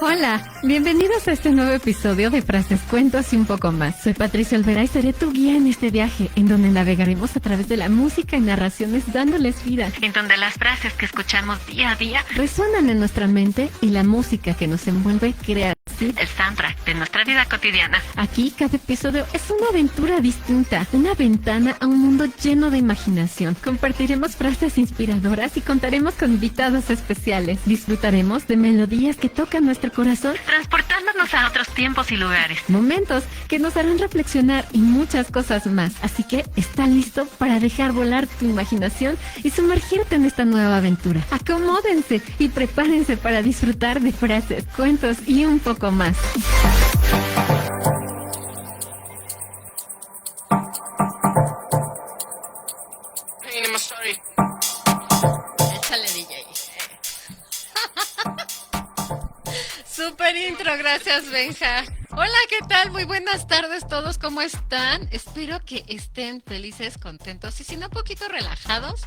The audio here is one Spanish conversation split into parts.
Hola, bienvenidos a este nuevo episodio de Frases, Cuentos y un poco más. Soy Patricia Olvera y seré tu guía en este viaje, en donde navegaremos a través de la música y narraciones dándoles vida, en donde las frases que escuchamos día a día resuenan en nuestra mente y la música que nos envuelve crea así el soundtrack de nuestra vida cotidiana. Aquí cada episodio es una aventura distinta, una ventana a un mundo lleno de imaginación. Compartiremos frases inspiradoras y contaremos con invitados especiales. Disfrutaremos de melodías que tocan nuestro corazón, transportándonos a otros tiempos y lugares. Momentos que nos harán reflexionar y muchas cosas más. Así que, ¿está listo para dejar volar tu imaginación y sumergirte en esta nueva aventura? Acomódense y prepárense para disfrutar de frases, cuentos y un poco más. Échale, DJ. Super intro, gracias, Benja. Hola, ¿qué tal? Muy buenas tardes todos, ¿cómo están? Espero que estén felices, contentos y si no, un poquito relajados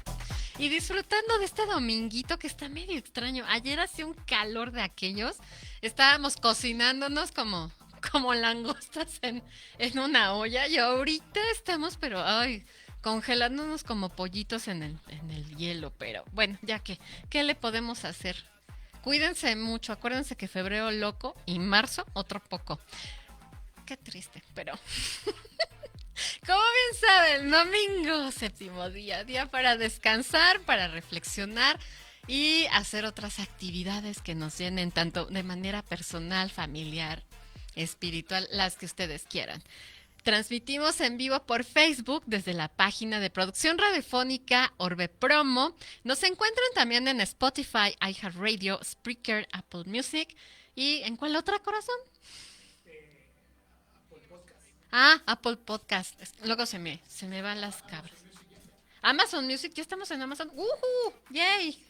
y disfrutando de este dominguito que está medio extraño. Ayer hacía un calor de aquellos, estábamos cocinándonos como langostas en una olla y ahorita estamos, pero congelándonos como pollitos en el hielo, pero bueno, ya que, ¿qué le podemos hacer? Cuídense mucho, acuérdense que febrero loco y marzo otro poco. Qué triste, pero como bien saben, domingo, séptimo día para descansar, para reflexionar y hacer otras actividades que nos llenen tanto de manera personal, familiar, espiritual, las que ustedes quieran. Transmitimos en vivo por Facebook desde la página de producción radiofónica Orbe Promo. Nos encuentran también en Spotify, iHeartRadio, Spreaker, Apple Music y ¿en cuál otra, corazón? Apple Podcast. Luego se me van las cabras. Amazon Music, ya estamos en Amazon. ¡Yay!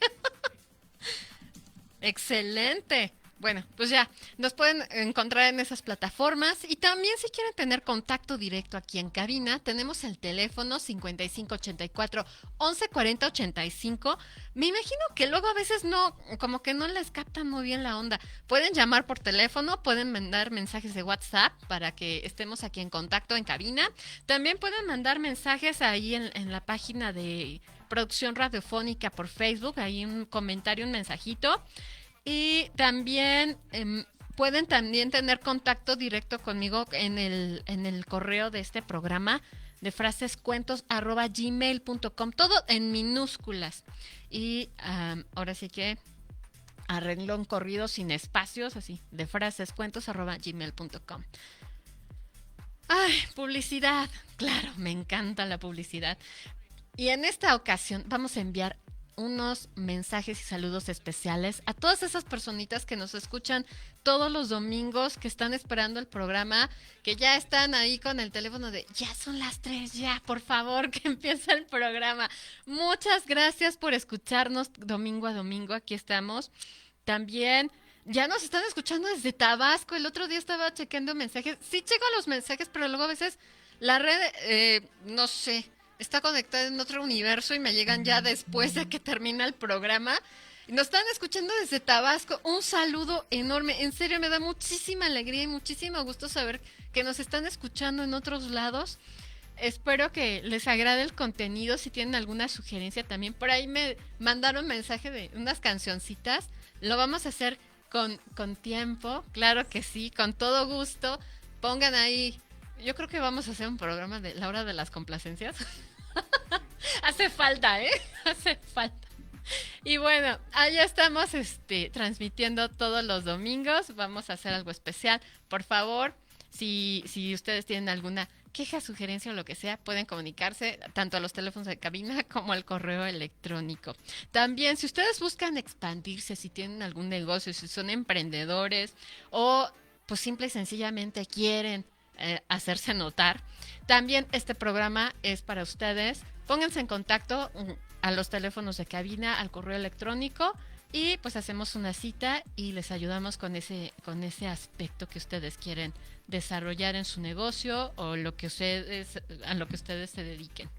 Excelente. Bueno, pues ya, nos pueden encontrar en esas plataformas y también si quieren tener contacto directo aquí en cabina, tenemos el teléfono 5584 1140 85. Me imagino que luego a veces no, como que no les captan muy bien la onda. Pueden llamar por teléfono, pueden mandar mensajes de WhatsApp para que estemos aquí en contacto en cabina. También pueden mandar mensajes ahí en la página de producción radiofónica por Facebook, ahí un comentario, un mensajito. Y también pueden también tener contacto directo conmigo en el correo de este programa de frasescuentos@gmail.com, todo en minúsculas. Y ahora sí que a renglón corrido sin espacios, así, de frasescuentos@gmail.com. Ay, publicidad. Claro, me encanta la publicidad. Y en esta ocasión vamos a enviar unos mensajes y saludos especiales a todas esas personitas que nos escuchan todos los domingos, que están esperando el programa, que ya están ahí con el teléfono de ya son las 3, ya, por favor, que empiece el programa. Muchas gracias por escucharnos domingo a domingo, aquí estamos. También ya nos están escuchando desde Tabasco. El otro día estaba checando mensajes. Sí checo los mensajes, pero luego a veces la red, no sé, está conectada en otro universo y me llegan ya después de que termina el programa. Nos están escuchando desde Tabasco. Un saludo enorme. En serio, me da muchísima alegría y muchísimo gusto saber que nos están escuchando en otros lados. Espero que les agrade el contenido. Si tienen alguna sugerencia también. Por ahí me mandaron mensaje de unas cancioncitas. Lo vamos a hacer con tiempo. Claro que sí, con todo gusto. Pongan ahí. Yo creo que vamos a hacer un programa de la hora de las complacencias. Hace falta, hace falta. Y bueno, allá estamos transmitiendo todos los domingos. Vamos a hacer algo especial. Por favor, si ustedes tienen alguna queja, sugerencia o lo que sea, pueden comunicarse tanto a los teléfonos de cabina como al correo electrónico. También, si ustedes buscan expandirse, si tienen algún negocio, si son emprendedores o pues simple y sencillamente quieren hacerse notar, también este programa es para ustedes. Pónganse en contacto a los teléfonos de cabina, al correo electrónico y pues hacemos una cita y les ayudamos con ese aspecto que ustedes quieren desarrollar en su negocio o a lo que ustedes se dediquen.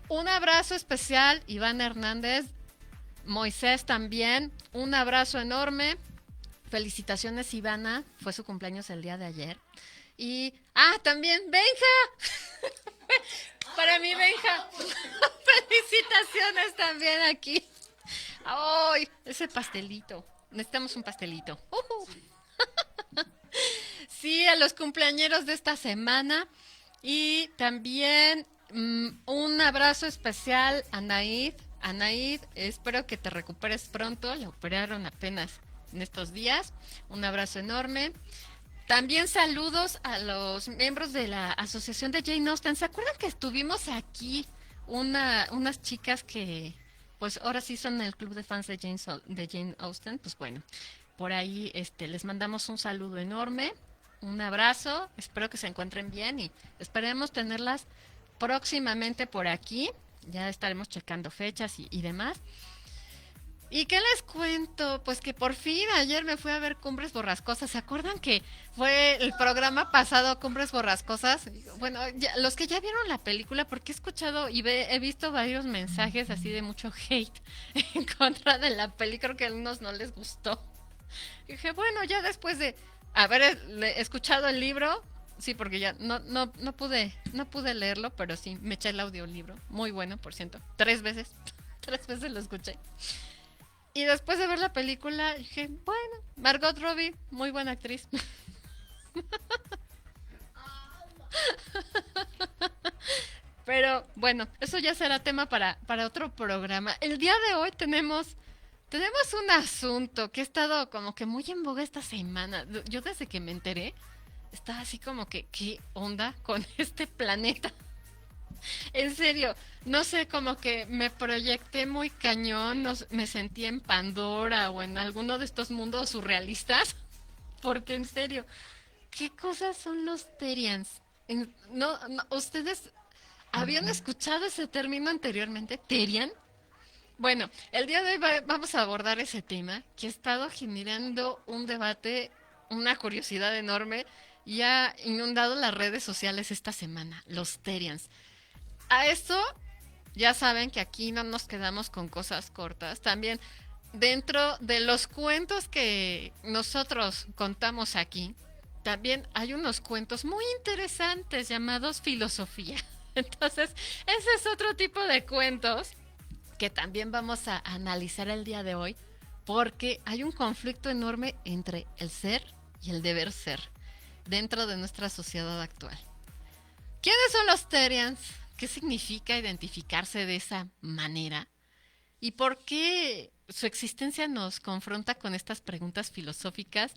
Un abrazo especial, Iván Hernández, Moisés también, un abrazo enorme. felicitaciones, Ivana. Fue su cumpleaños el día de ayer. Y, también Benja. Para mí, Benja. Felicitaciones también aquí. ¡Ay! Ese pastelito. Necesitamos un pastelito. Sí, a los cumpleañeros de esta semana. Y también un abrazo especial a Naid. Anaid, espero que te recuperes pronto. La operaron apenas en estos días. Un abrazo enorme. También saludos a los miembros de la Asociación de Jane Austen. ¿Se acuerdan que estuvimos aquí unas chicas que, pues ahora sí son el club de fans de Jane Austen? Pues bueno, por ahí les mandamos un saludo enorme, un abrazo. Espero que se encuentren bien y esperemos tenerlas próximamente por aquí. Ya estaremos checando fechas y demás. ¿Y qué les cuento? Pues que por fin ayer me fui a ver Cumbres Borrascosas. ¿Se acuerdan que fue el programa pasado Cumbres Borrascosas? Bueno, los que ya vieron la película, porque he escuchado y he visto varios mensajes así de mucho hate en contra de la peli. Creo que a algunos no les gustó. Y dije, bueno, ya después de haber escuchado el libro, sí, porque ya no pude leerlo, pero sí, me eché el audiolibro. Muy bueno, por cierto. 3 veces lo escuché. Y después de ver la película, dije, bueno, Margot Robbie, muy buena actriz. Pero bueno, eso ya será tema para otro programa. El día de hoy tenemos un asunto que ha estado como que muy en boga esta semana. Yo desde que me enteré, estaba así como que, ¿qué onda con este planeta? En serio, no sé, como que me proyecté muy cañón, me sentí en Pandora o en alguno de estos mundos surrealistas, porque en serio, ¿qué cosas son los Terians? No, ¿ustedes habían escuchado ese término anteriormente? ¿Terian? Bueno, el día de hoy vamos a abordar ese tema que ha estado generando un debate, una curiosidad enorme y ha inundado las redes sociales esta semana, los Terians. A esto, ya saben que aquí no nos quedamos con cosas cortas. También dentro de los cuentos que nosotros contamos aquí, también hay unos cuentos muy interesantes llamados filosofía. Entonces, ese es otro tipo de cuentos que también vamos a analizar el día de hoy, porque hay un conflicto enorme entre el ser y el deber ser dentro de nuestra sociedad actual. ¿Quiénes son los Terians? ¿Qué significa identificarse de esa manera? ¿Y por qué su existencia nos confronta con estas preguntas filosóficas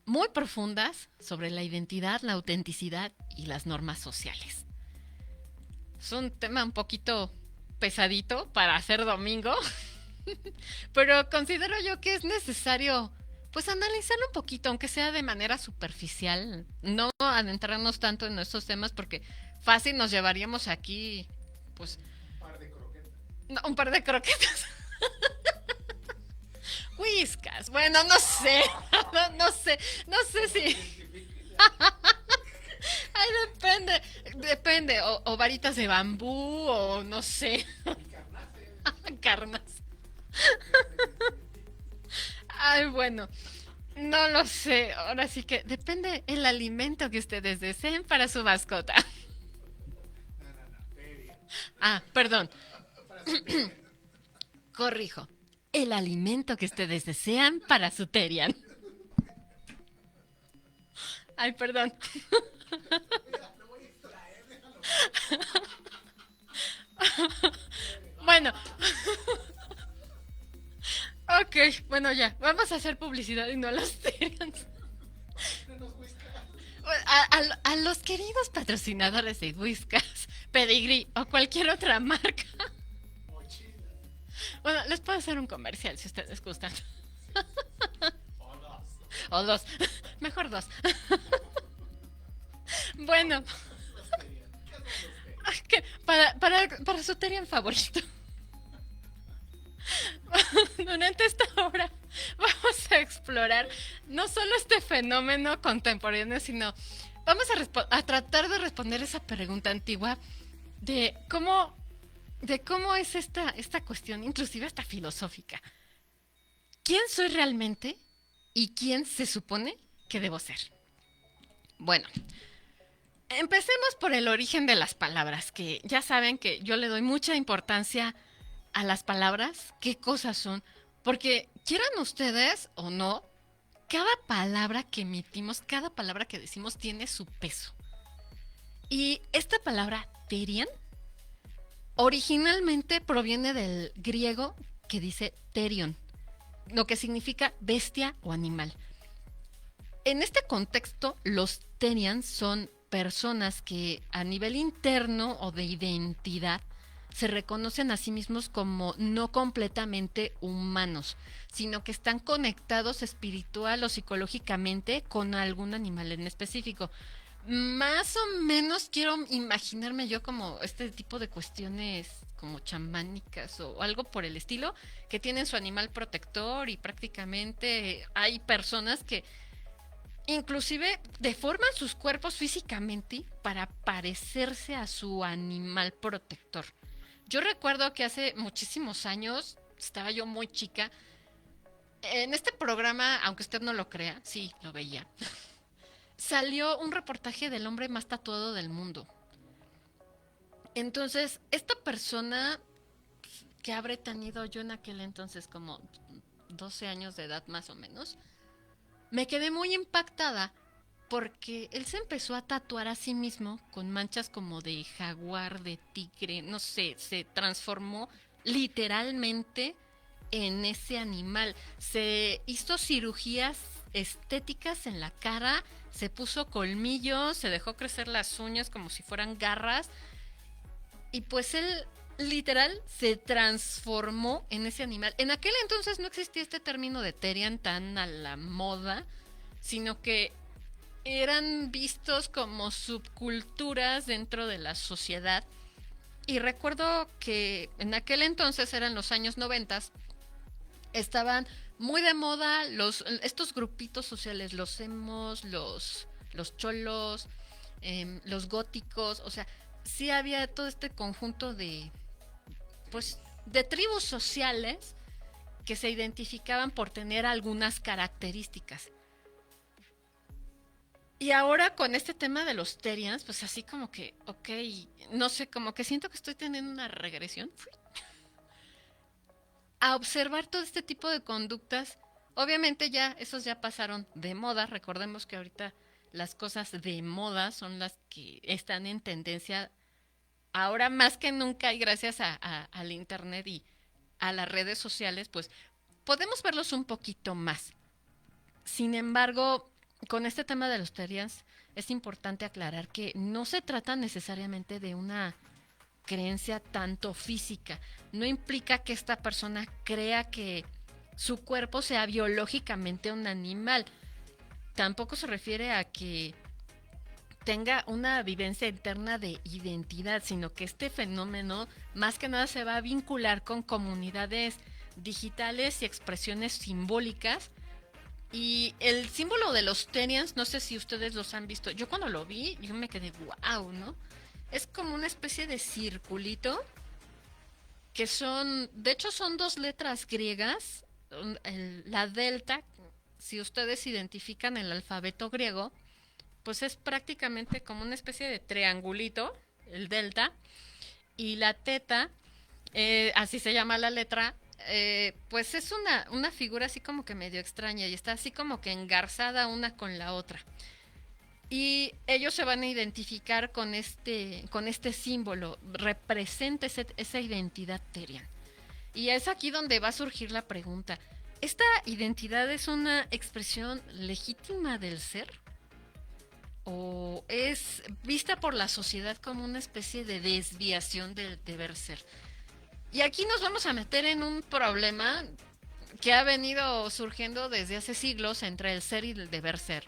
muy profundas sobre la identidad, la autenticidad y las normas sociales? Es un tema un poquito pesadito para hacer domingo, pero considero yo que es necesario pues analizarlo un poquito, aunque sea de manera superficial, no adentrarnos tanto en estos temas porque fácil nos llevaríamos aquí pues un par de croquetas. Whiskas, bueno, no sé, no sé si ay, depende, o varitas de bambú, o no sé. Carnas. Ay, bueno, no lo sé. Ahora sí que depende el alimento que ustedes deseen para su mascota. Perdón. Corrijo. El alimento que ustedes desean para su Terian. Ay, perdón. Bueno. Ok, bueno ya, vamos a hacer publicidad y no a los Terians. A los queridos patrocinadores de Whiskas, Pedigree o cualquier otra marca. Bueno, les puedo hacer un comercial si ustedes gustan. O dos. Mejor 2. Bueno. Para su Terian favorito. Durante esta hora vamos a explorar no solo este fenómeno contemporáneo, sino vamos a tratar de responder esa pregunta antigua de cómo es esta cuestión, inclusive hasta filosófica. ¿Quién soy realmente y quién se supone que debo ser. Bueno, empecemos por el origen de las palabras, que ya saben que yo le doy mucha importancia a las palabras, qué cosas son, porque quieran ustedes o no, cada palabra que emitimos, cada palabra que decimos tiene su peso. Y esta palabra terian originalmente proviene del griego que dice terion, lo que significa bestia o animal. En este contexto, los terians son personas que a nivel interno o de identidad se reconocen a sí mismos como no completamente humanos, sino que están conectados espiritual o psicológicamente con algún animal en específico. Más o menos quiero imaginarme yo como este tipo de cuestiones como chamánicas o algo por el estilo, que tienen su animal protector y prácticamente hay personas que inclusive deforman sus cuerpos físicamente para parecerse a su animal protector. Yo recuerdo que hace muchísimos años, estaba yo muy chica, en este programa, aunque usted no lo crea, sí, lo veía, salió un reportaje del hombre más tatuado del mundo. Entonces, esta persona que habré tenido yo en aquel entonces como 12 años de edad más o menos, me quedé muy impactada porque él se empezó a tatuar a sí mismo con manchas como de jaguar, de tigre, no sé, se transformó literalmente en ese animal. Se hizo cirugías estéticas en la cara, se puso colmillos, se dejó crecer las uñas como si fueran garras y pues él literal se transformó en ese animal. En aquel entonces no existía este término de terian tan a la moda, sino que eran vistos como subculturas dentro de la sociedad. Y recuerdo que en aquel entonces, eran los años 90, estaban muy de moda estos grupitos sociales, los emos, los cholos, los góticos, o sea, sí había todo este conjunto de tribus sociales que se identificaban por tener algunas características. Y ahora con este tema de los terians, pues así como que, ok, no sé, como que siento que estoy teniendo una regresión a observar todo este tipo de conductas. Obviamente ya, esos ya pasaron de moda. Recordemos que ahorita las cosas de moda son las que están en tendencia ahora más que nunca, y gracias al internet y a las redes sociales, pues podemos verlos un poquito más. Sin embargo, con este tema de los terians, es importante aclarar que no se trata necesariamente de una creencia tanto física. No implica que esta persona crea que su cuerpo sea biológicamente un animal. Tampoco se refiere a que tenga una vivencia interna de identidad, sino que este fenómeno más que nada se va a vincular con comunidades digitales y expresiones simbólicas. Y el símbolo de los terians, no sé si ustedes los han visto. Yo cuando lo vi, yo me quedé wow, ¿no? Es como una especie de circulito que de hecho son dos letras griegas. La delta, si ustedes identifican el alfabeto griego, pues es prácticamente como una especie de triangulito, el delta, y la teta, así se llama la letra, pues es una figura así como que medio extraña y está así como que engarzada una con la otra. Y ellos se van a identificar con este símbolo, representa esa identidad terian. Y es aquí donde va a surgir la pregunta, ¿esta identidad es una expresión legítima del ser? ¿O es vista por la sociedad como una especie de desviación del deber ser? Y aquí nos vamos a meter en un problema que ha venido surgiendo desde hace siglos entre el ser y el deber ser.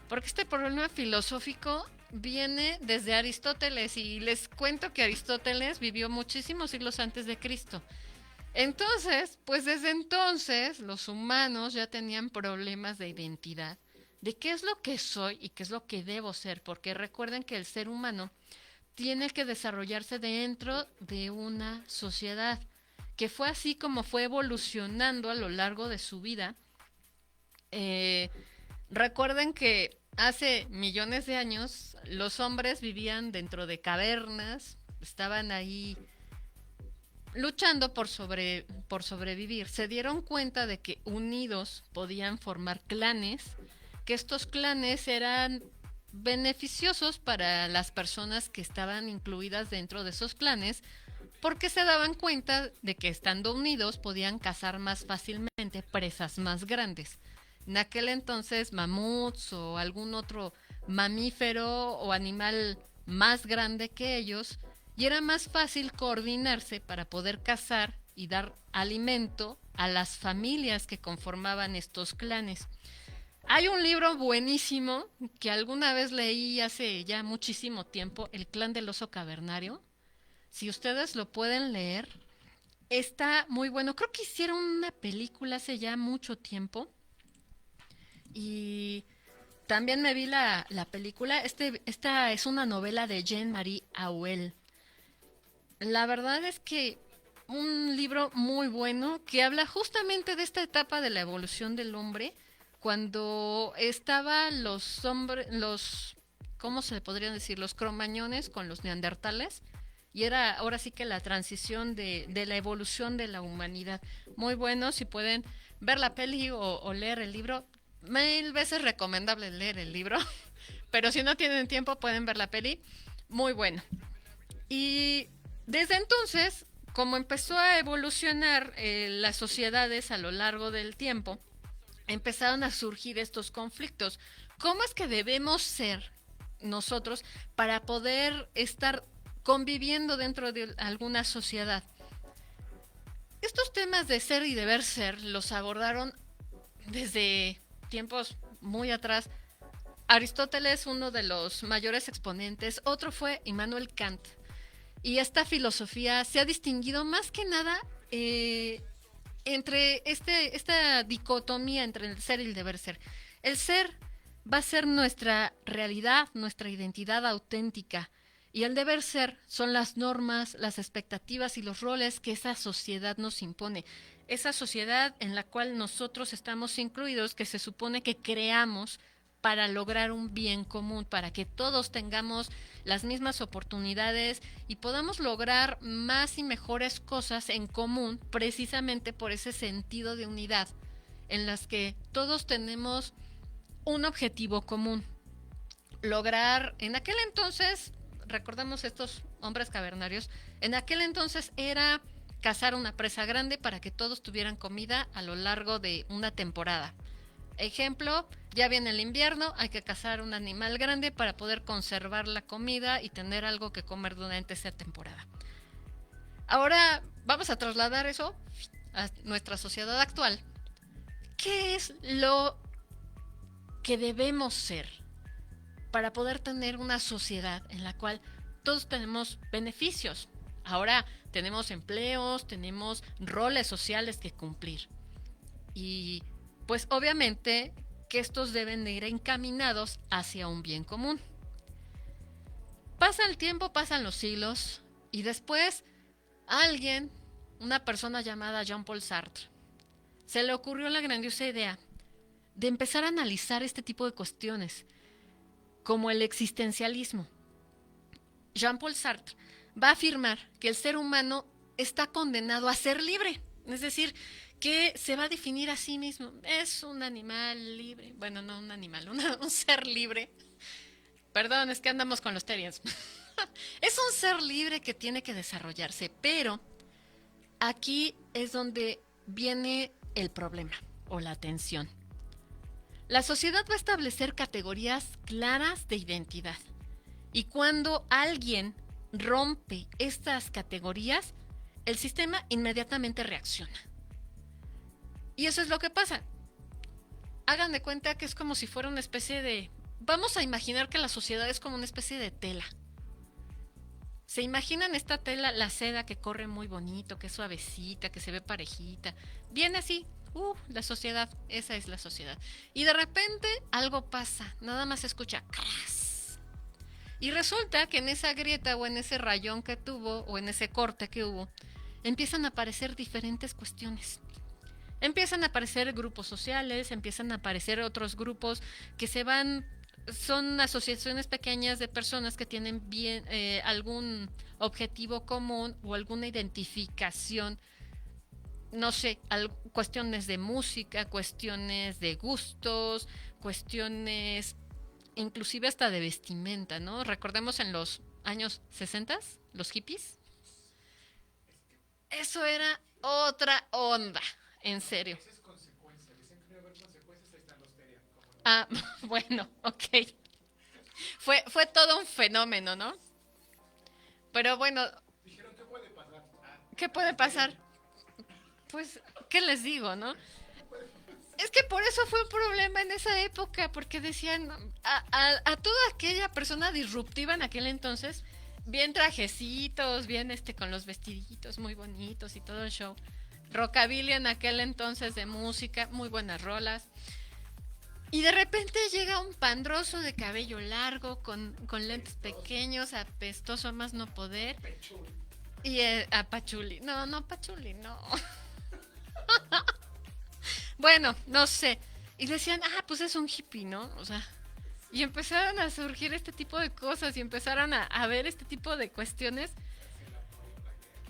Porque este problema filosófico viene desde Aristóteles, y les cuento que Aristóteles vivió muchísimos siglos antes de Cristo. Entonces, pues desde entonces los humanos ya tenían problemas de identidad, de qué es lo que soy y qué es lo que debo ser, porque recuerden que el ser humano tiene que desarrollarse dentro de una sociedad, que fue así como fue evolucionando a lo largo de su vida, Eh, Recuerden que hace millones de años los hombres vivían dentro de cavernas, estaban ahí luchando por sobrevivir. Se dieron cuenta de que unidos podían formar clanes, que estos clanes eran beneficiosos para las personas que estaban incluidas dentro de esos clanes, porque se daban cuenta de que estando unidos podían cazar más fácilmente presas más grandes. En aquel entonces mamuts o algún otro mamífero o animal más grande que ellos, y era más fácil coordinarse para poder cazar y dar alimento a las familias que conformaban estos clanes. Hay un libro buenísimo que alguna vez leí hace ya muchísimo tiempo, El clan del oso cavernario. Si ustedes lo pueden leer, está muy bueno. Creo que hicieron una película hace ya mucho tiempo. Y también me vi la película. Esta es una novela de Jean-Marie Auel. La verdad es que un libro muy bueno que habla justamente de esta etapa de la evolución del hombre, cuando estaban los hombres, ¿cómo se le podrían decir? Los cromañones con los neandertales. Y era ahora sí que la transición de la evolución de la humanidad. Muy bueno, si pueden ver la peli o leer el libro. Mil veces recomendable leer el libro. Pero si no tienen tiempo pueden ver la peli. Muy bueno. Y desde entonces, como empezó a evolucionar las sociedades a lo largo del tiempo, empezaron a surgir estos conflictos. ¿Cómo es que debemos ser nosotros para poder estar conviviendo dentro de alguna sociedad? Estos temas de ser y deber ser los abordaron desde tiempos muy atrás. Aristóteles, uno de los mayores exponentes, otro fue Immanuel Kant. Y esta filosofía se ha distinguido más que nada entre esta dicotomía entre el ser y el deber ser. El ser va a ser nuestra realidad, nuestra identidad auténtica. Y el deber ser son las normas, las expectativas y los roles que esa sociedad nos impone. Esa sociedad en la cual nosotros estamos incluidos, que se supone que creamos para lograr un bien común, para que todos tengamos las mismas oportunidades y podamos lograr más y mejores cosas en común, precisamente por ese sentido de unidad, en las que todos tenemos un objetivo común. Lograr, en aquel entonces, recordamos estos hombres cavernarios, en aquel entonces era cazar una presa grande para que todos tuvieran comida a lo largo de una temporada. Ejemplo, ya viene el invierno, hay que cazar un animal grande para poder conservar la comida y tener algo que comer durante esa temporada. Ahora vamos a trasladar eso a nuestra sociedad actual. ¿Qué es lo que debemos ser para poder tener una sociedad en la cual todos tenemos beneficios? Ahora tenemos empleos, tenemos roles sociales que cumplir. Y pues obviamente que estos deben de ir encaminados hacia un bien común. Pasa el tiempo, pasan los siglos, y después alguien, una persona llamada Jean-Paul Sartre, se le ocurrió la grandiosa idea de empezar a analizar este tipo de cuestiones, como el existencialismo. Jean-Paul Sartre va a afirmar que el ser humano está condenado a ser libre, es decir, que se va a definir a sí mismo. Es un animal libre. Bueno, no un animal, un ser libre. Perdón, es que andamos con los Terians. Es un ser libre que tiene que desarrollarse, pero aquí es donde viene el problema o la tensión. La sociedad va a establecer categorías claras de identidad. Y cuando alguien rompe estas categorías, el sistema inmediatamente reacciona. Y eso es lo que pasa. Hagan de cuenta que es como si fuera una especie de... Vamos a imaginar que la sociedad es como una especie de tela. ¿Se imaginan esta tela, la seda que corre muy bonito, que es suavecita, que se ve parejita? Bien así. La sociedad, esa es la sociedad. Y de repente algo pasa, nada más se escucha ¡cras! Y resulta que en esa grieta o en ese rayón que tuvo o en ese corte que hubo, empiezan a aparecer diferentes cuestiones. empiezan a aparecer grupos sociales, empiezan a aparecer otros grupos que se van, son asociaciones pequeñas de personas que tienen bien algún objetivo común o alguna identificación, no sé, cuestiones de música, cuestiones de gustos, cuestiones inclusive hasta de vestimenta, ¿no? Recordemos en los años 60, los hippies. Eso era otra onda, en serio. Esa es consecuencia. Dicen que no va a haber consecuencias, ahí está la hosteria. No? Ah, bueno, ok. Fue todo un fenómeno, ¿no? Pero bueno, Dijeron, ¿qué puede pasar? ¿qué puede pasar? Pues, ¿qué les digo, no? Es que por eso fue un problema en esa época, porque decían a toda aquella persona disruptiva en aquel entonces, bien trajecitos, bien con los vestiditos muy bonitos y todo el show. Rockabilly en aquel entonces de música, muy buenas rolas. Y de repente llega un pandroso de cabello largo, con lentes pequeños, apestoso a más no poder. Pechul. Y a Pachuli. No, Pachuli, no. Bueno, no sé. Y decían, pues es un hippie, ¿no? O sea, y empezaron a surgir este tipo de cosas y empezaron a ver este tipo de cuestiones.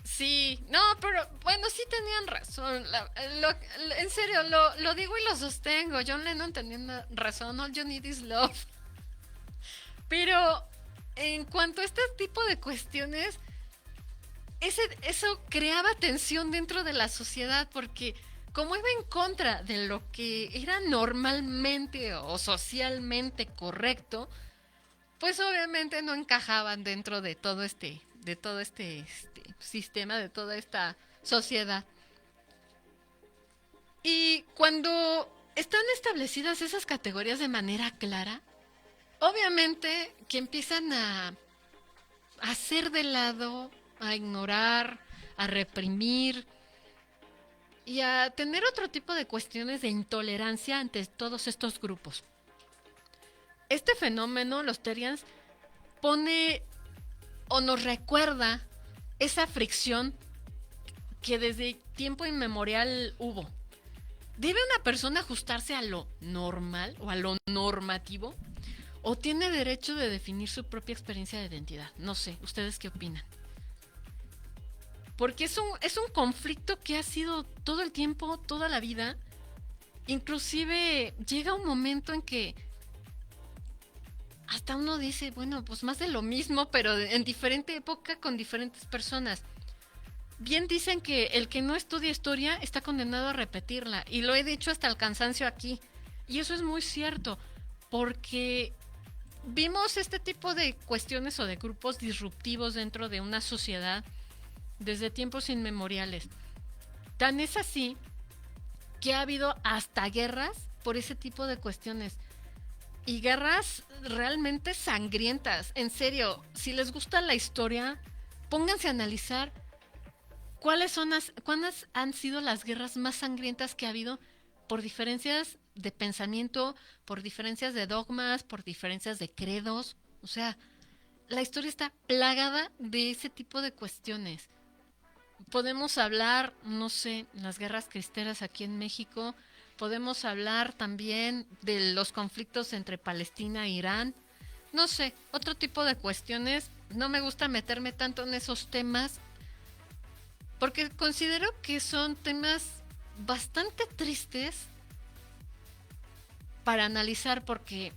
Sí, no, pero bueno, sí tenían razón. En serio, lo digo y lo sostengo. John Lennon tenía razón. All you need is love. Pero en cuanto a este tipo de cuestiones, eso creaba tensión dentro de la sociedad porque como iba en contra de lo que era normalmente o socialmente correcto, pues obviamente no encajaban dentro de todo este sistema, de toda esta sociedad. Y cuando están establecidas esas categorías de manera clara, obviamente que empiezan a hacer de lado, a ignorar, a reprimir y a tener otro tipo de cuestiones de intolerancia ante todos estos grupos. Este fenómeno, los Terians, pone o nos recuerda esa fricción que desde tiempo inmemorial hubo. ¿Debe una persona ajustarse a lo normal o a lo normativo? ¿O tiene derecho de definir su propia experiencia de identidad? No sé, ¿ustedes qué opinan? Porque es un conflicto que ha sido todo el tiempo, toda la vida. Inclusive llega un momento en que hasta uno dice, bueno, pues más de lo mismo, pero en diferente época con diferentes personas. Bien dicen que el que no estudia historia está condenado a repetirla. Y lo he dicho hasta el cansancio aquí. Y eso es muy cierto, porque vimos este tipo de cuestiones o de grupos disruptivos dentro de una sociedad desde tiempos inmemoriales. Tan es así que ha habido hasta guerras por ese tipo de cuestiones. Y guerras realmente sangrientas. En serio, si les gusta la historia, pónganse a analizar cuáles han sido las guerras más sangrientas que ha habido por diferencias de pensamiento, por diferencias de dogmas, por diferencias de credos. O sea, la historia está plagada de ese tipo de cuestiones. Podemos hablar, no sé, las guerras cristeras aquí en México. Podemos hablar también de los conflictos entre Palestina e Irán. No sé, otro tipo de cuestiones. No me gusta meterme tanto en esos temas porque considero que son temas bastante tristes para analizar porque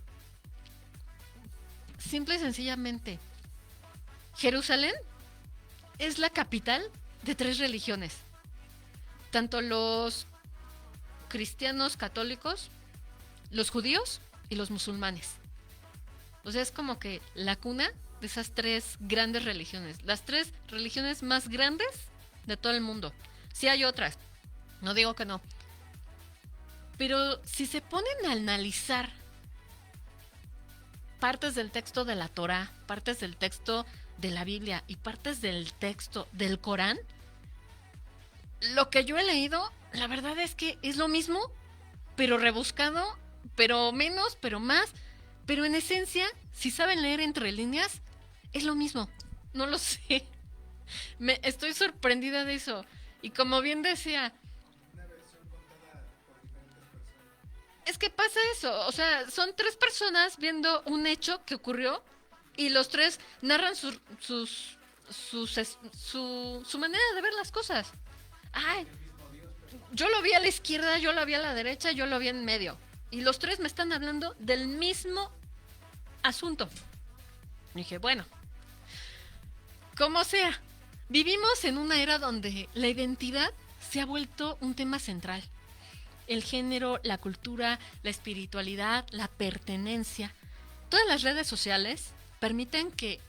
simple y sencillamente Jerusalén es la capital de 3 religiones. Tanto los cristianos católicos, los judíos y los musulmanes. O sea, es como que la cuna de esas 3 grandes religiones. Las 3 religiones más grandes de todo el mundo. Sí hay otras, no digo que no. Pero si se ponen a analizar partes del texto de la Torá, partes del texto de la Biblia y partes del texto del Corán, lo que yo he leído, la verdad es que es lo mismo, pero rebuscado, pero menos, pero más. Pero en esencia, si saben leer entre líneas, es lo mismo. No lo sé. Estoy sorprendida de eso. Y como bien decía, Una versión contada Es que pasa eso, o sea, son tres personas viendo un hecho que ocurrió y los tres narran su manera de ver las cosas. Ay, yo lo vi a la izquierda, yo lo vi a la derecha, yo lo vi en medio. Y los tres me están hablando del mismo asunto. Y dije, bueno, como sea, vivimos en una era donde la identidad se ha vuelto un tema central. El género, la cultura, la espiritualidad, la pertenencia. Todas las redes sociales permiten que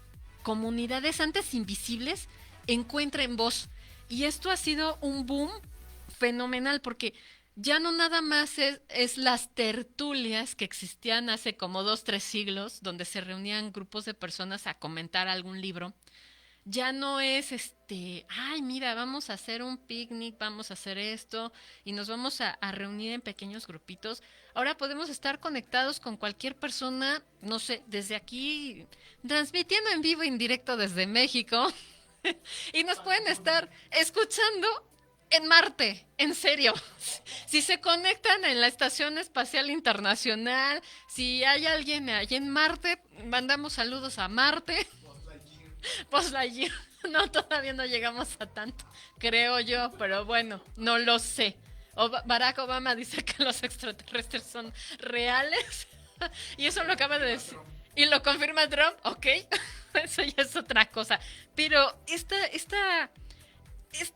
comunidades antes invisibles encuentren voz. Y esto ha sido un boom fenomenal porque ya no nada más es las tertulias que existían hace como 2, 3 siglos, donde se reunían grupos de personas a comentar algún libro. Ya no es ay, mira, vamos a hacer un picnic, vamos a hacer esto y nos vamos a reunir en pequeños grupitos. Ahora podemos estar conectados con cualquier persona, no sé, desde aquí, transmitiendo en vivo, en directo desde México, y nos pueden estar escuchando en Marte, en serio. Si se conectan en la Estación Espacial Internacional, si hay alguien allí en Marte, mandamos saludos a Marte. Pues Lightyear. No, todavía no llegamos a tanto, creo yo, pero bueno, no lo sé. Barack Obama dice que los extraterrestres son reales y eso lo acaba de decir. Y lo confirma Trump, ok, eso ya es otra cosa. Pero esta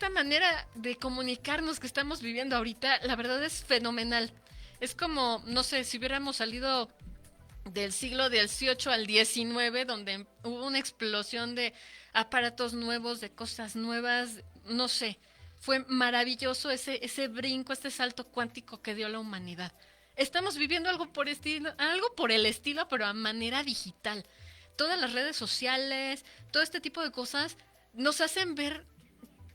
manera de comunicarnos que estamos viviendo ahorita, la verdad es fenomenal. Es como, no sé, si hubiéramos salido del siglo XVIII al XIX, donde hubo una explosión de aparatos nuevos, de cosas nuevas, no sé, fue maravilloso ese brinco, este salto cuántico que dio la humanidad. Estamos viviendo algo por el estilo, pero a manera digital. Todas las redes sociales, todo este tipo de cosas nos hacen ver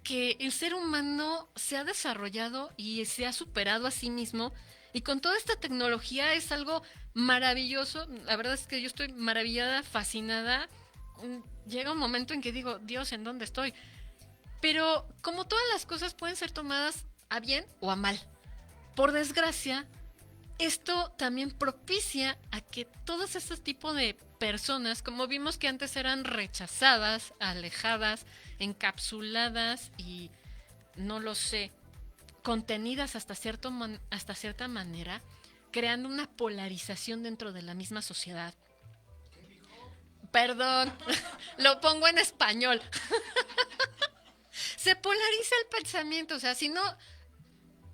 que el ser humano se ha desarrollado y se ha superado a sí mismo, y con toda esta tecnología es algo maravilloso. La verdad es que yo estoy maravillada, fascinada. Llega un momento en que digo, Dios, ¿en dónde estoy? Pero como todas las cosas pueden ser tomadas a bien o a mal. Por desgracia, esto también propicia a que todos estos tipos de personas, como vimos que antes eran rechazadas, alejadas, encapsuladas y no lo sé, contenidas hasta cierta manera, creando una polarización dentro de la misma sociedad. Perdón, lo pongo en español. Se polariza el pensamiento, o sea, si no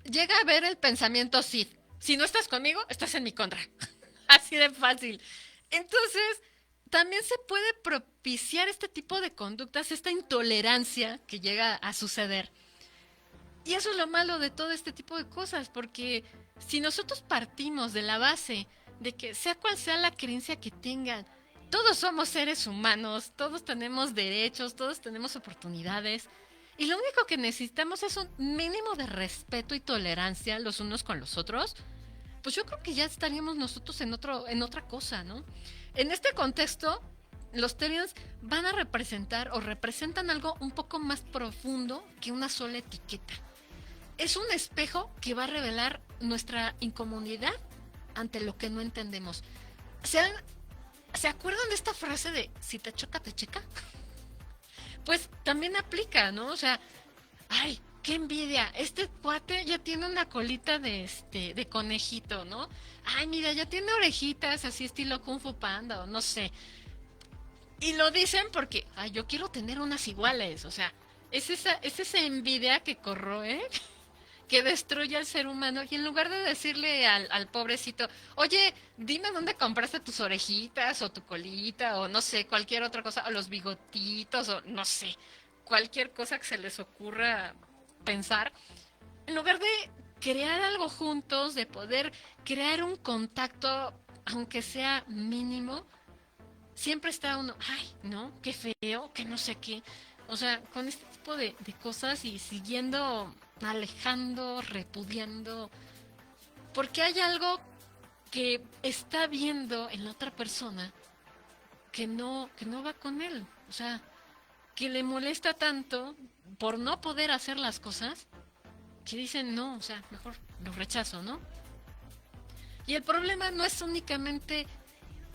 llega a ver el pensamiento Sith, si no estás conmigo, estás en mi contra. Así de fácil. Entonces, también se puede propiciar este tipo de conductas, esta intolerancia que llega a suceder. Y eso es lo malo de todo este tipo de cosas, porque si nosotros partimos de la base de que sea cual sea la creencia que tengan, todos somos seres humanos, todos tenemos derechos, todos tenemos oportunidades, y lo único que necesitamos es un mínimo de respeto y tolerancia los unos con los otros, pues yo creo que ya estaríamos nosotros en otra cosa, ¿no? En este contexto, los Terians van a representar o representan algo un poco más profundo que una sola etiqueta. Es un espejo que va a revelar nuestra incomodidad ante lo que no entendemos. ¿Se acuerdan de esta frase de si te choca, te checa? Pues también aplica, ¿no? O sea, ay, qué envidia. Este cuate ya tiene una colita de conejito, ¿no? Ay, mira, ya tiene orejitas así estilo Kung Fu Panda o no sé. Y lo dicen porque, ay, yo quiero tener unas iguales. O sea, es esa envidia que corroe, que destruye al ser humano. Y en lugar de decirle al pobrecito, oye, dime dónde compraste tus orejitas o tu colita o no sé, cualquier otra cosa, o los bigotitos o no sé, cualquier cosa que se les ocurra pensar, en lugar de crear algo juntos, de poder crear un contacto, aunque sea mínimo, siempre está uno, ay, no, qué feo, que no sé qué. O sea, con este tipo de cosas y siguiendo alejando, repudiando, porque hay algo que está viendo en la otra persona que no va con él. O sea, que le molesta tanto por no poder hacer las cosas que dicen no, o sea, mejor lo rechazo, ¿no? Y el problema no es únicamente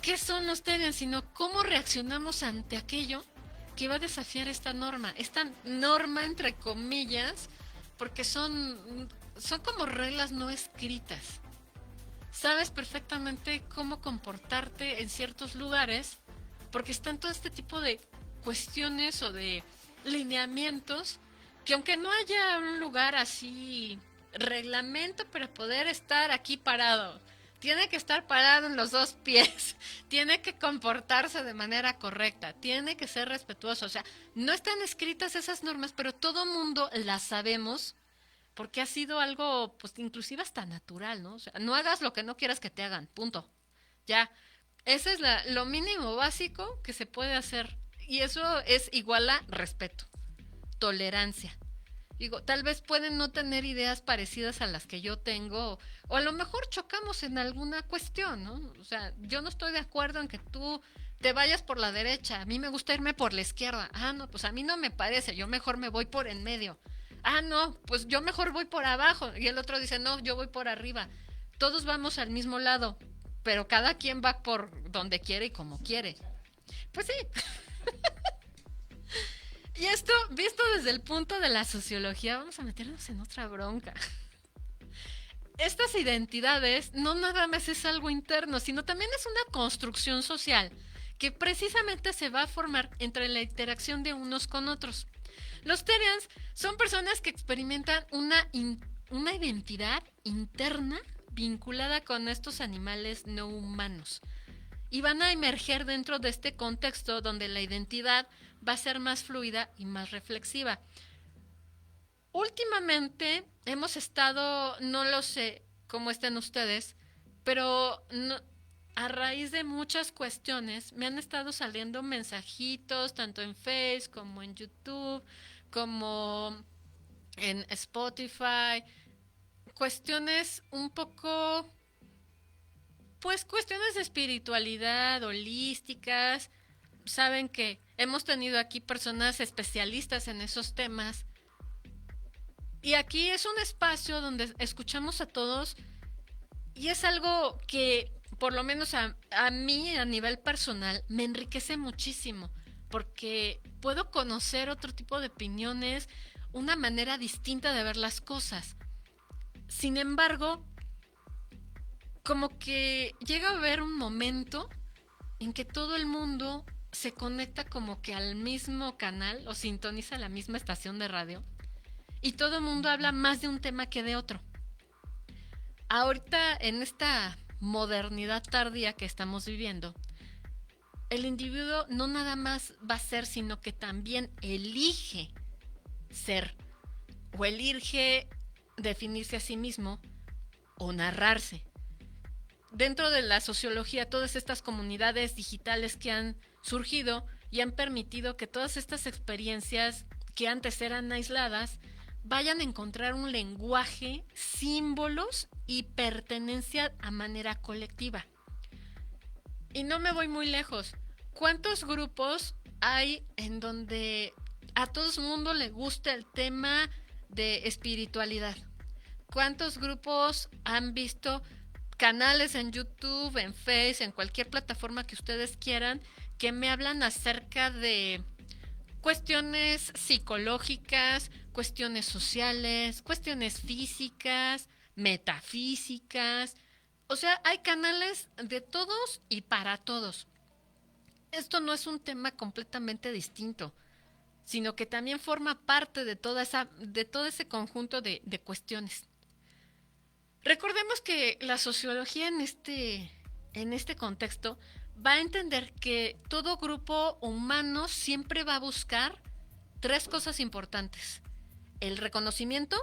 qué son los Terians, sino cómo reaccionamos ante aquello que va a desafiar esta norma entre comillas, porque son como reglas no escritas. Sabes perfectamente cómo comportarte en ciertos lugares, porque están todo este tipo de cuestiones o de lineamientos que aunque no haya un lugar así reglamento para poder estar aquí parado, tiene que estar parado en los dos pies, tiene que comportarse de manera correcta, tiene que ser respetuoso. O sea, no están escritas esas normas, pero todo mundo las sabemos porque ha sido algo, pues, inclusive hasta natural, ¿no? O sea, no hagas lo que no quieras que te hagan, punto. Ya, ese es lo mínimo básico que se puede hacer. Y eso es igual a respeto, tolerancia. Digo, tal vez pueden no tener ideas parecidas a las que yo tengo, o a lo mejor chocamos en alguna cuestión, ¿no? O sea, yo no estoy de acuerdo en que tú te vayas por la derecha, a mí me gusta irme por la izquierda. Ah, no, pues a mí no me parece, yo mejor me voy por en medio. Ah, no, pues yo mejor voy por abajo. Y el otro dice, no, yo voy por arriba. Todos vamos al mismo lado, pero cada quien va por donde quiere y como quiere. Pues sí. Y esto, visto desde el punto de la sociología, vamos a meternos en otra bronca. Estas identidades no nada más es algo interno, sino también es una construcción social que precisamente se va a formar entre la interacción de unos con otros. Los Terians son personas que experimentan una identidad interna vinculada con estos animales no humanos y van a emerger dentro de este contexto donde la identidad va a ser más fluida y más reflexiva. Últimamente hemos estado, no lo sé cómo estén ustedes, pero no, a raíz de muchas cuestiones me han estado saliendo mensajitos tanto en Facebook como en YouTube, como en Spotify, cuestiones un poco, pues cuestiones de espiritualidad, holísticas. Saben que hemos tenido aquí personas especialistas en esos temas. Y aquí es un espacio donde escuchamos a todos y es algo que, por lo menos a mí, a nivel personal, me enriquece muchísimo porque puedo conocer otro tipo de opiniones, una manera distinta de ver las cosas. Sin embargo, como que llega a haber un momento en que todo el mundo se conecta como que al mismo canal o sintoniza la misma estación de radio y todo el mundo habla más de un tema que de otro. Ahorita, en esta modernidad tardía que estamos viviendo, el individuo no nada más va a ser, sino que también elige ser o elige definirse a sí mismo o narrarse. Dentro de la sociología, todas estas comunidades digitales que han surgido y han permitido que todas estas experiencias que antes eran aisladas vayan a encontrar un lenguaje, símbolos y pertenencia a manera colectiva. Y no me voy muy lejos. ¿Cuántos grupos hay en donde a todo el mundo le gusta el tema de espiritualidad? ¿Cuántos grupos han visto canales en YouTube, en Facebook, en cualquier plataforma que ustedes quieran, que me hablan acerca de cuestiones psicológicas, cuestiones sociales, cuestiones físicas, metafísicas? O sea, hay canales de todos y para todos. Esto no es un tema completamente distinto, sino que también forma parte de todo ese conjunto de cuestiones. Recordemos que la sociología en este contexto va a entender que todo grupo humano siempre va a buscar tres cosas importantes: el reconocimiento,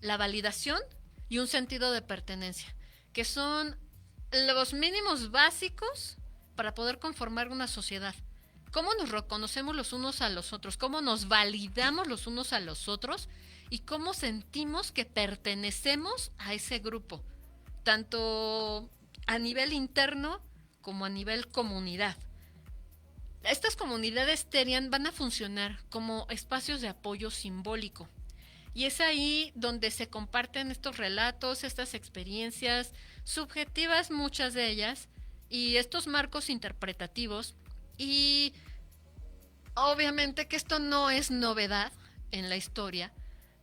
la validación y un sentido de pertenencia, que son los mínimos básicos para poder conformar una sociedad. ¿Cómo nos reconocemos los unos a los otros? ¿Cómo nos validamos los unos a los otros? ¿Y cómo sentimos que pertenecemos a ese grupo? Tanto a nivel interno como a nivel comunidad. Estas comunidades Terian van a funcionar como espacios de apoyo simbólico. Y es ahí donde se comparten estos relatos, estas experiencias subjetivas, muchas de ellas, y estos marcos interpretativos. Y obviamente que esto no es novedad en la historia,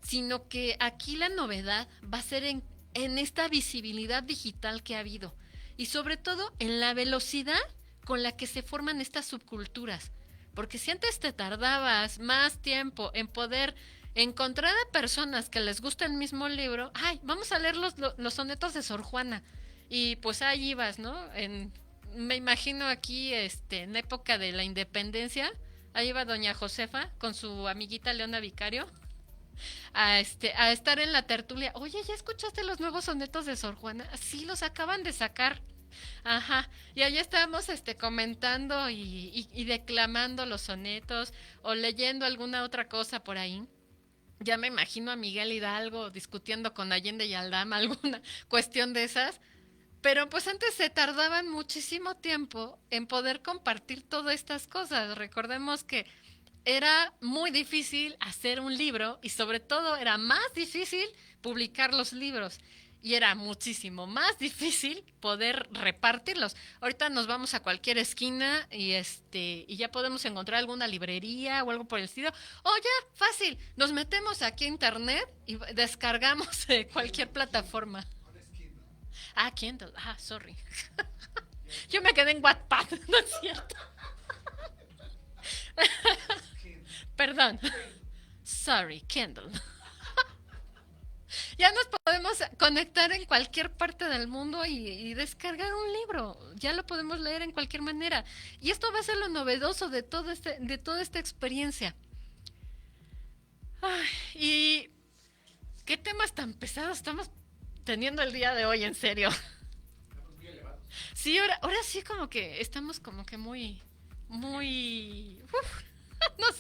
sino que aquí la novedad va a ser en esta visibilidad digital que ha habido y sobre todo en la velocidad con la que se forman estas subculturas. Porque si antes te tardabas más tiempo en poder encontrar a personas que les gusta el mismo libro, ay, vamos a leer los sonetos de Sor Juana. Y pues ahí ibas, ¿no? Me imagino aquí, en época de la independencia, ahí iba doña Josefa con su amiguita Leona Vicario a estar en la tertulia. Oye, ¿ya escuchaste los nuevos sonetos de Sor Juana? Sí, los acaban de sacar. Ajá, y allá estábamos comentando y declamando los sonetos o leyendo alguna otra cosa por ahí. Ya me imagino a Miguel Hidalgo discutiendo con Allende y Aldama alguna cuestión de esas. Pero pues antes se tardaban muchísimo tiempo en poder compartir todas estas cosas. Recordemos que era muy difícil hacer un libro y sobre todo era más difícil publicar los libros y era muchísimo más difícil poder repartirlos. Ahorita nos vamos a cualquier esquina y ya podemos encontrar alguna librería o algo por el estilo. Oh, ya, fácil, nos metemos aquí a internet y descargamos cualquier plataforma. Ah, Kindle, sorry. Yo me quedé en Wattpad, no es cierto. Perdón. Sorry, Kindle. Ya nos podemos conectar en cualquier parte del mundo y descargar un libro. Ya lo podemos leer en cualquier manera. Y esto va a ser lo novedoso de toda esta experiencia. Ay, y qué temas tan pesados estamos teniendo el día de hoy, en serio. Estamos muy elevados. Sí, ahora sí como que estamos como que muy, no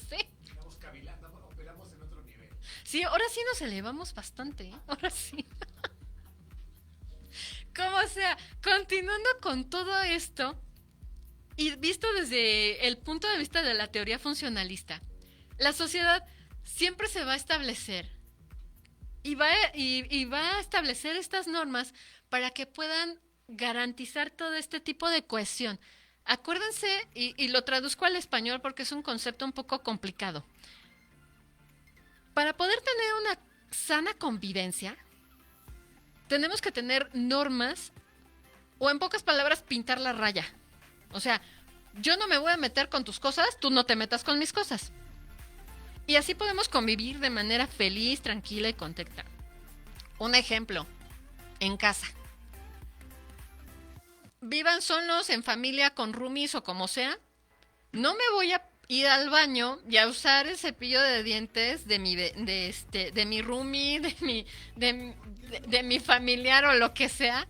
sé. Estamos cavilando, operamos en otro nivel. Sí, ahora sí nos elevamos bastante, ¿eh? Ahora sí. Como sea, continuando con todo esto y visto desde el punto de vista de la teoría funcionalista, la sociedad siempre se va a establecer y va a establecer estas normas para que puedan garantizar todo este tipo de cohesión. Acuérdense, y lo traduzco al español porque es un concepto un poco complicado. Para poder tener una sana convivencia, tenemos que tener normas, o en pocas palabras, pintar la raya. O sea, yo no me voy a meter con tus cosas, tú no te metas con mis cosas. Y así podemos convivir de manera feliz, tranquila y contenta. Un ejemplo, en casa. Vivan solos, en familia, con roomies o como sea. No me voy a ir al baño y a usar el cepillo de dientes de mi roomie, de mi familiar o lo que sea,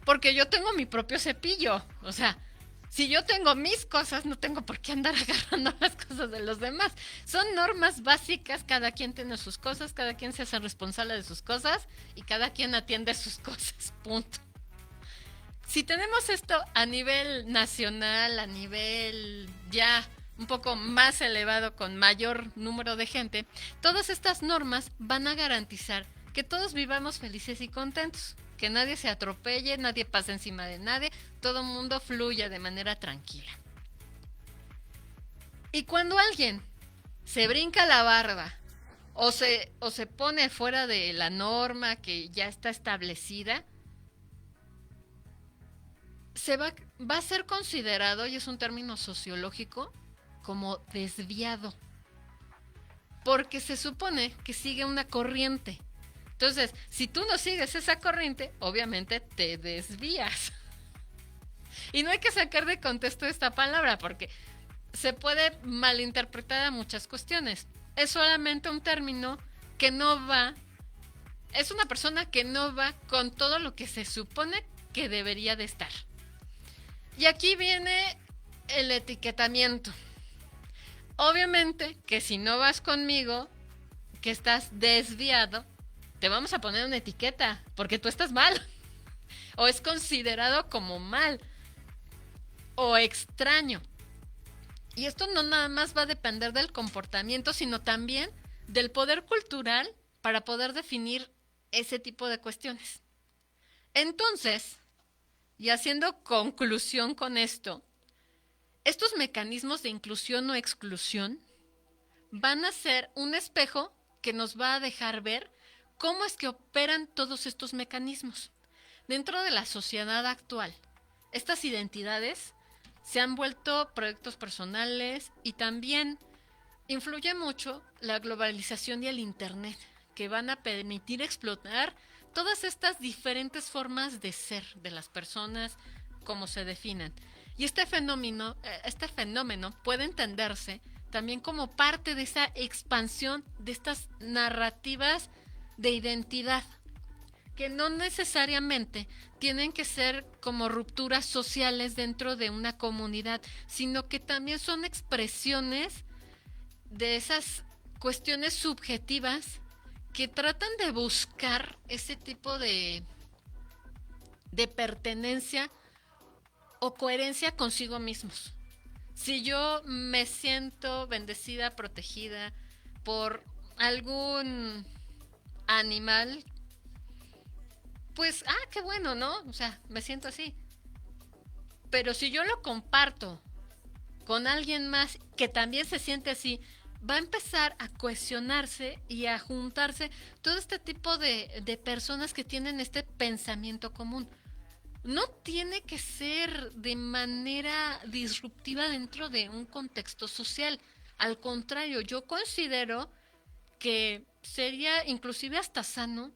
porque yo tengo mi propio cepillo. O sea, si yo tengo mis cosas, no tengo por qué andar agarrando las cosas de los demás. Son normas básicas, cada quien tiene sus cosas, cada quien se hace responsable de sus cosas y cada quien atiende sus cosas, punto. Si tenemos esto a nivel nacional, a nivel ya un poco más elevado, con mayor número de gente, todas estas normas van a garantizar que todos vivamos felices y contentos, que nadie se atropelle, nadie pase encima de nadie, todo el mundo fluya de manera tranquila. Y cuando alguien se brinca la barda o se pone fuera de la norma que ya está establecida, va a ser considerado, y es un término sociológico, como desviado, porque se supone que sigue una corriente. Entonces, si tú no sigues esa corriente, obviamente te desvías. Y no hay que sacar de contexto esta palabra, porque se puede malinterpretar a muchas cuestiones. Es solamente un término que no va, es una persona que no va con todo lo que se supone que debería de estar. Y aquí viene el etiquetamiento. Obviamente que si no vas conmigo, que estás desviado, te vamos a poner una etiqueta, porque tú estás mal. O es considerado como mal. O extraño. Y esto no nada más va a depender del comportamiento, sino también del poder cultural para poder definir ese tipo de cuestiones. Entonces, y haciendo conclusión con esto, estos mecanismos de inclusión o exclusión van a ser un espejo que nos va a dejar ver cómo es que operan todos estos mecanismos. Dentro de la sociedad actual, estas identidades se han vuelto proyectos personales y también influye mucho la globalización y el Internet, que van a permitir explotar todas estas diferentes formas de ser de las personas, como se definan. Y este fenómeno puede entenderse también como parte de esa expansión de estas narrativas de identidad, que no necesariamente tienen que ser como rupturas sociales dentro de una comunidad, sino que también son expresiones de esas cuestiones subjetivas que tratan de buscar ese tipo de pertenencia o coherencia consigo mismos. Si yo me siento bendecida, protegida por algún animal, pues, qué bueno, ¿no? O sea, me siento así. Pero si yo lo comparto con alguien más que también se siente así, va a empezar a cohesionarse y a juntarse todo este tipo de personas que tienen este pensamiento común. No tiene que ser de manera disruptiva dentro de un contexto social. Al contrario, yo considero que sería inclusive hasta sano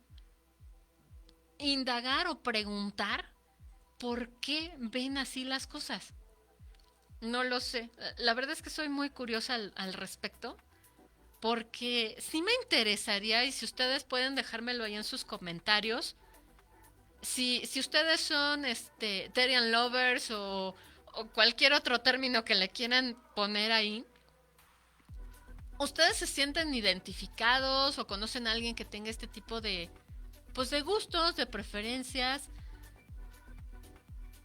indagar o preguntar por qué ven así las cosas. No lo sé. La verdad es que soy muy curiosa al respecto, porque sí me interesaría, y si ustedes pueden dejármelo ahí en sus comentarios, si ustedes son Therian lovers o cualquier otro término que le quieran poner ahí, ¿ustedes se sienten identificados o conocen a alguien que tenga este tipo de gustos, de preferencias?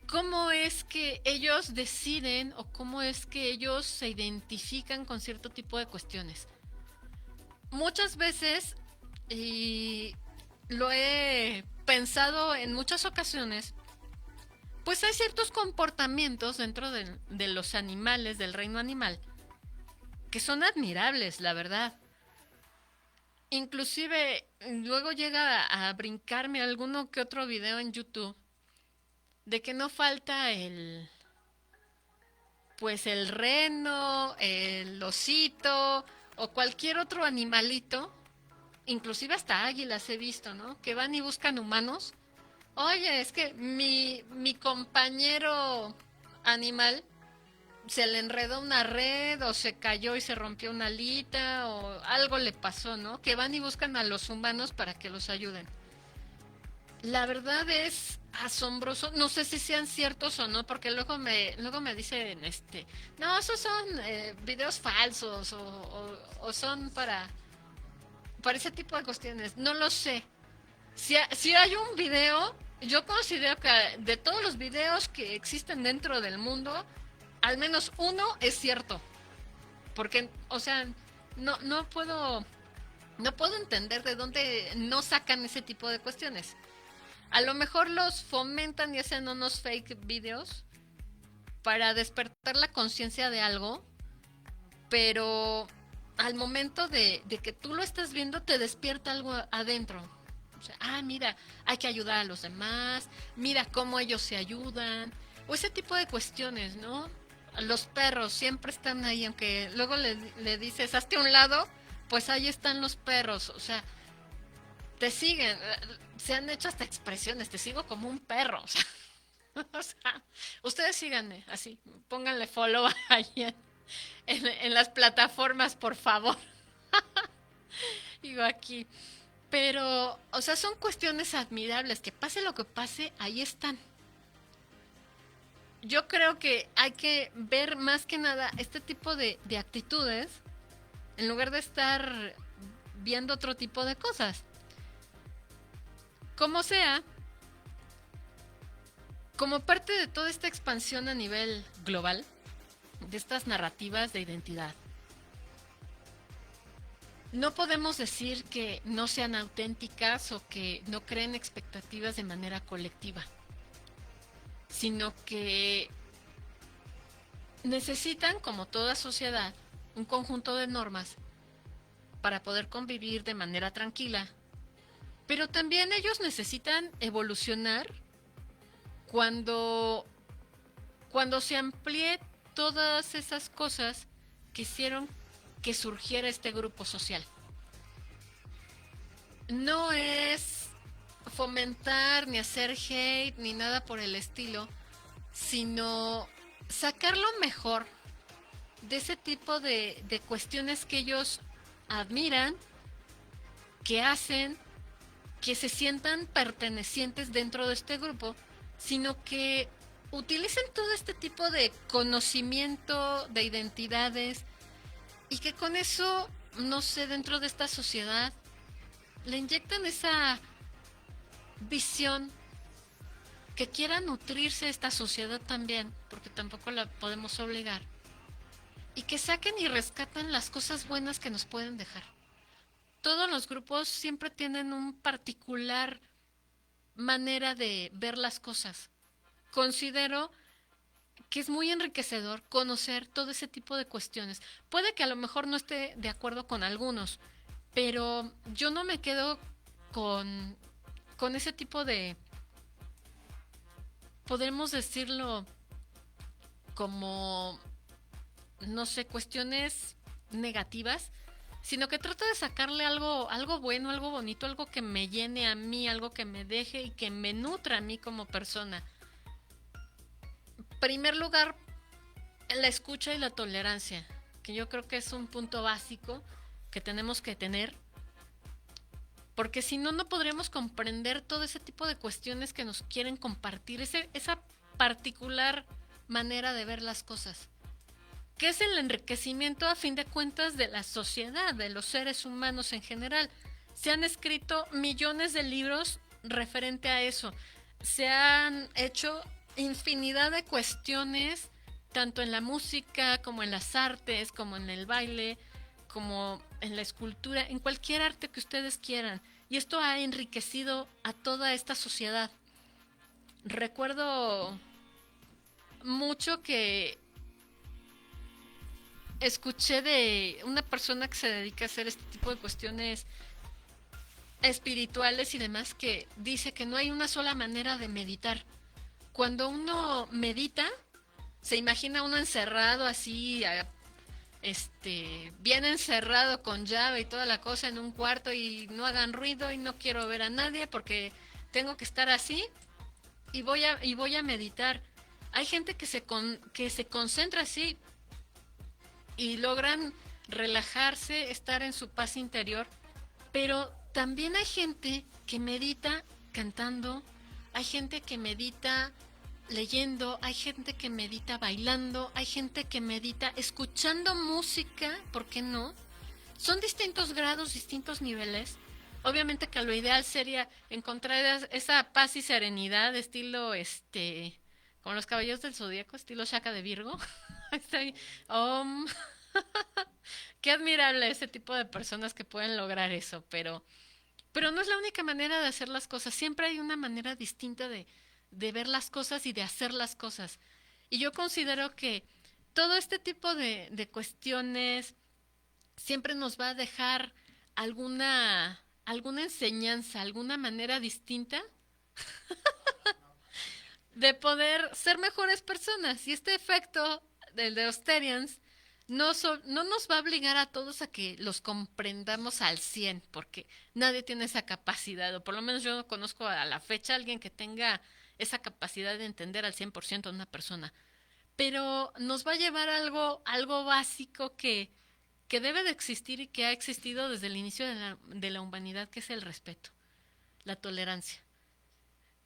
¿Cómo es que ellos deciden o cómo es que ellos se identifican con cierto tipo de cuestiones? Muchas veces, y lo he pensado en muchas ocasiones, pues hay ciertos comportamientos dentro de los animales, del reino animal, que son admirables, la verdad. Inclusive, luego llega a brincarme alguno que otro video en YouTube de que no falta el reno, el osito o cualquier otro animalito, inclusive hasta águilas he visto, ¿no? Que van y buscan humanos. Oye, es que mi compañero animal se le enredó una red o se cayó y se rompió una alita o algo le pasó, ¿no? Que van y buscan a los humanos para que los ayuden. La verdad es asombroso, no sé si sean ciertos o no, porque luego me dicen, no, esos son videos falsos o son para ese tipo de cuestiones, no lo sé. Si hay un video, yo considero que de todos los videos que existen dentro del mundo, al menos uno es cierto, porque, o sea, no puedo entender de dónde no sacan ese tipo de cuestiones. A lo mejor los fomentan y hacen unos fake videos para despertar la conciencia de algo, pero al momento de que tú lo estás viendo te despierta algo adentro. O sea, mira, hay que ayudar a los demás, mira cómo ellos se ayudan, o ese tipo de cuestiones, ¿no? Los perros siempre están ahí, aunque luego le dices, hazte a un lado, pues ahí están los perros, o sea, te siguen, se han hecho hasta expresiones, te sigo como un perro, o sea, ustedes síganme, así, pónganle follow ahí en las plataformas, por favor. Digo aquí, pero, o sea, son cuestiones admirables, que pase lo que pase, ahí están. Yo creo que hay que ver más que nada este tipo de actitudes en lugar de estar viendo otro tipo de cosas. Como sea, como parte de toda esta expansión a nivel global, de estas narrativas de identidad, no podemos decir que no sean auténticas o que no creen expectativas de manera colectiva, sino que necesitan, como toda sociedad, un conjunto de normas para poder convivir de manera tranquila, pero también ellos necesitan evolucionar cuando, cuando se amplíe todas esas cosas que hicieron que surgiera este grupo social. No es fomentar ni hacer hate ni nada por el estilo, sino sacar lo mejor de ese tipo de cuestiones que ellos admiran, que hacen, que se sientan pertenecientes dentro de este grupo, sino que utilicen todo este tipo de conocimiento, de identidades, y que con eso, no sé, dentro de esta sociedad, le inyectan esa visión que quiera nutrirse esta sociedad también, porque tampoco la podemos obligar, y que saquen y rescatan las cosas buenas que nos pueden dejar. Todos los grupos siempre tienen un particular manera de ver las cosas. Considero que es muy enriquecedor conocer todo ese tipo de cuestiones. Puede que a lo mejor no esté de acuerdo con algunos, pero yo no me quedo con, con ese tipo de, podemos decirlo, como, no sé, cuestiones negativas, sino que trato de sacarle algo bueno, algo bonito, algo que me llene a mí, algo que me deje y que me nutra a mí como persona. Primer lugar, la escucha y la tolerancia, que yo creo que es un punto básico que tenemos que tener, porque si no, no podríamos comprender todo ese tipo de cuestiones que nos quieren compartir, esa particular manera de ver las cosas, que es el enriquecimiento a fin de cuentas de la sociedad, de los seres humanos en general. Se han escrito millones de libros referente a eso, se han hecho infinidad de cuestiones, tanto en la música como en las artes, como en el baile, como en la escultura, en cualquier arte que ustedes quieran. Y esto ha enriquecido a toda esta sociedad. Recuerdo mucho que escuché de una persona que se dedica a hacer este tipo de cuestiones espirituales y demás, que dice que no hay una sola manera de meditar. Cuando uno medita, se imagina uno encerrado así, bien encerrado con llave y toda la cosa en un cuarto y no hagan ruido y no quiero ver a nadie porque tengo que estar así y voy a meditar. Hay gente que se concentra así y logran relajarse, estar en su paz interior, pero también hay gente que medita cantando, hay gente que medita leyendo, hay gente que medita bailando, hay gente que medita escuchando música, ¿por qué no? Son distintos grados, distintos niveles. Obviamente que lo ideal sería encontrar esa paz y serenidad, estilo, con los caballeros del zodíaco, estilo Shaka de Virgo. Estoy, um, qué admirable ese tipo de personas que pueden lograr eso, pero no es la única manera de hacer las cosas. Siempre hay una manera distinta de ver las cosas y de hacer las cosas. Y yo considero que todo este tipo de cuestiones siempre nos va a dejar alguna enseñanza, alguna manera distinta de poder ser mejores personas. Y este efecto del de los Terians no nos va a obligar a todos a que los comprendamos al 100, porque nadie tiene esa capacidad, o por lo menos yo no conozco a la fecha a alguien que tenga esa capacidad de entender al 100% a una persona. Pero nos va a llevar a algo básico que debe de existir y que ha existido desde el inicio de la humanidad, que es el respeto, la tolerancia.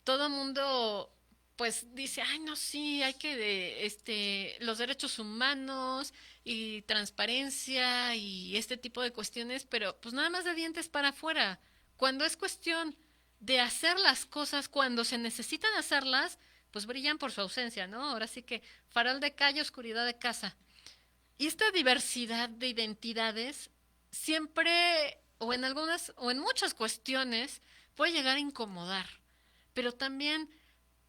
Todo mundo pues dice, ay no, sí, hay que los derechos humanos y transparencia y este tipo de cuestiones, pero pues nada más de dientes para afuera. Cuando es cuestión de hacer las cosas, cuando se necesitan hacerlas, pues brillan por su ausencia, ¿no? Ahora sí que farol de calle, oscuridad de casa. Y esta diversidad de identidades siempre, o en algunas, o en muchas cuestiones, puede llegar a incomodar, pero también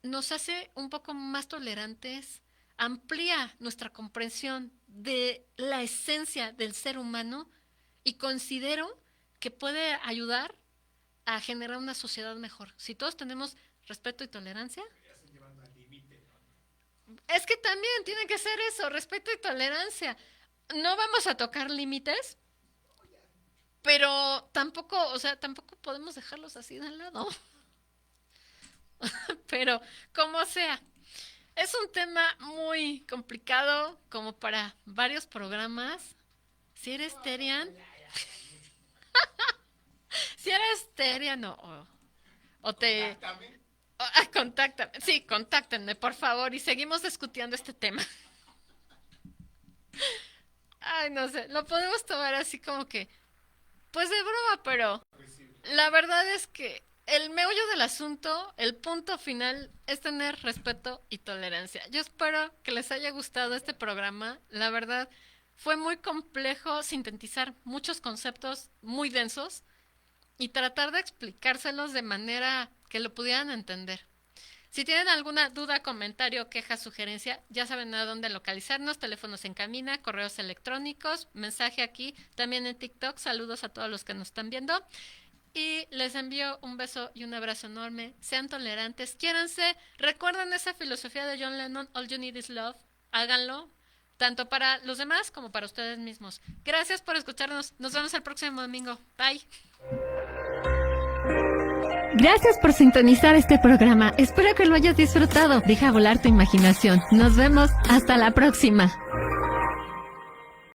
nos hace un poco más tolerantes, amplía nuestra comprensión de la esencia del ser humano y considero que puede ayudar a generar una sociedad mejor. Si todos tenemos respeto y tolerancia, es que también tiene que ser eso, respeto y tolerancia. No vamos a tocar límites, pero tampoco, o sea, tampoco podemos dejarlos así de lado. Pero como sea, es un tema muy complicado como para varios programas. Si eres terian, si eres terian o te... contáctame. Sí, contáctenme, por favor, y seguimos discutiendo este tema. Ay, no sé, lo podemos tomar así como que, pues de broma, pero la verdad es que el meollo del asunto, el punto final, es tener respeto y tolerancia. Yo espero que les haya gustado este programa. La verdad, fue muy complejo sintetizar muchos conceptos muy densos y tratar de explicárselos de manera que lo pudieran entender. Si tienen alguna duda, comentario, queja, sugerencia, ya saben a dónde localizarnos, teléfonos en cabina, correos electrónicos, mensaje aquí, también en TikTok. Saludos a todos los que nos están viendo. Y les envío un beso y un abrazo enorme. Sean tolerantes, quiéranse. Recuerden esa filosofía de John Lennon, All You Need Is Love. Háganlo, tanto para los demás como para ustedes mismos. Gracias por escucharnos. Nos vemos el próximo domingo. Bye. Gracias por sintonizar este programa. Espero que lo hayas disfrutado. Deja volar tu imaginación. Nos vemos. Hasta la próxima.